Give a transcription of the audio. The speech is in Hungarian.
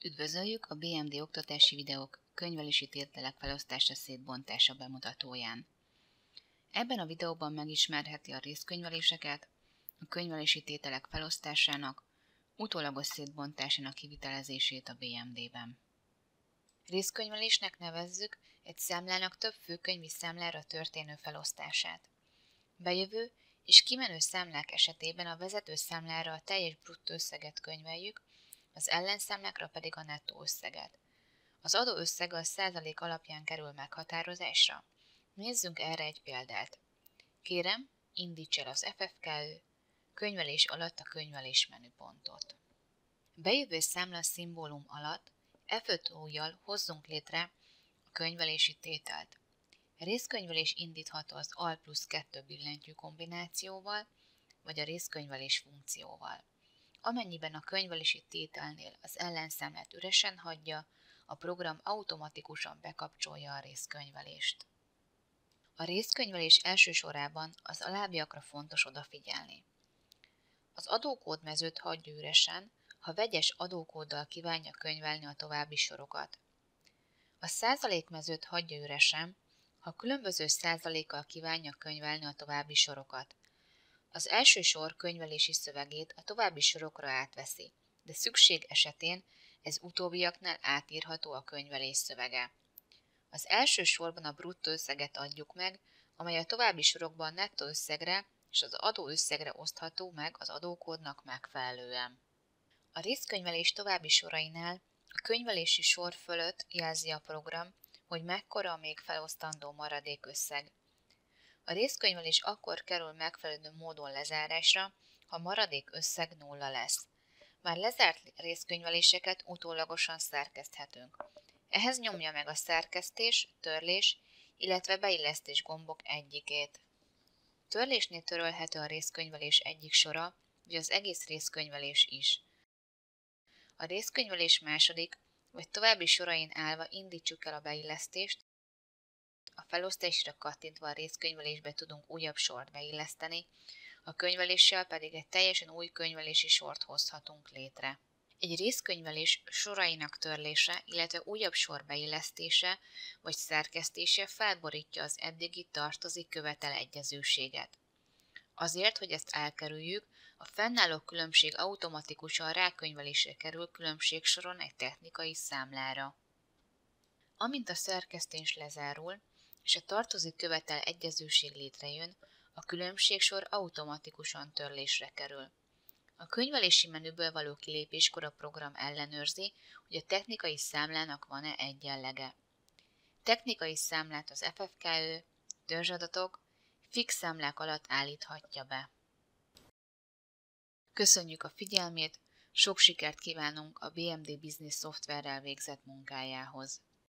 Üdvözöljük a BMD oktatási videók könyvelési tételek felosztása szétbontása bemutatóján. Ebben a videóban megismerheti a részkönyveléseket, a könyvelési tételek felosztásának, utólagos szétbontásának kivitelezését a BMD-ben. Részkönyvelésnek nevezzük egy számlának több főkönyvi számlára történő felosztását. Bejövő és kimenő számlák esetében a vezető számlára a teljes bruttó összeget könyveljük, az ellenszámlákra pedig a nettó összeget. Az adóösszeg a százalék alapján kerül meghatározásra. Nézzünk erre egy példát. Kérem, indíts el az FFKÖ könyvelés alatt a könyvelés menüpontot. Bejövő számla szimbólum alatt F5 ujjal hozzunk létre a könyvelési tételt. Részkönyvelés indítható az Al plusz 2 billentyű kombinációval, vagy a részkönyvelés funkcióval. Amennyiben a könyvelési tételnél az ellenszámlát üresen hagyja, a program automatikusan bekapcsolja a részkönyvelést. A részkönyvelés első sorában az alábbiakra fontos odafigyelni. Az adókód mezőt hagyja üresen, ha vegyes adókóddal kívánja könyvelni a további sorokat. A százalék mezőt hagyja üresen, ha különböző százalékkal kívánja könyvelni a további sorokat. Az első sor könyvelési szövegét a további sorokra átveszi, de szükség esetén ez utóbbiaknál átírható a könyvelés szövege. Az első sorban a bruttó összeget adjuk meg, amely a további sorokban nettó összegre és az adóösszegre osztható meg az adókódnak megfelelően. A részkönyvelés további sorainál a könyvelési sor fölött jelzi a program, hogy mekkora a még felosztandó maradék összeg. A részkönyvelés akkor kerül megfelelő módon lezárásra, ha maradék összeg nulla lesz. Már lezárt részkönyveléseket utólagosan szerkeszthetünk. Ehhez nyomja meg a szerkesztés, törlés, illetve beillesztés gombok egyikét. Törlésnél törölhető a részkönyvelés egyik sora, vagy az egész részkönyvelés is. A részkönyvelés második vagy további sorain állva indítsuk el a beillesztést, a felosztásra kattintva a részkönyvelésbe tudunk újabb sort beilleszteni, a könyveléssel pedig egy teljesen új könyvelési sort hozhatunk létre. Egy részkönyvelés sorainak törlése, illetve újabb sor beillesztése vagy szerkesztése felborítja az eddigi tartozik követel egyezőséget. Azért, hogy ezt elkerüljük, a fennálló különbség automatikusan rákönyvelésre kerül különbségsoron egy technikai számlára. Amint a szerkesztés lezárul, és a tartozik követel egyezőség létrejön, a különbségsor automatikusan törlésre kerül. A könyvelési menüből való kilépéskor a program ellenőrzi, hogy a technikai számlának van-e egyenlege. Technikai számlát az FFKÖ, törzsadatok, fix számlák alatt állíthatja be. Köszönjük a figyelmét, sok sikert kívánunk a BMD Business szoftverrel végzett munkájához!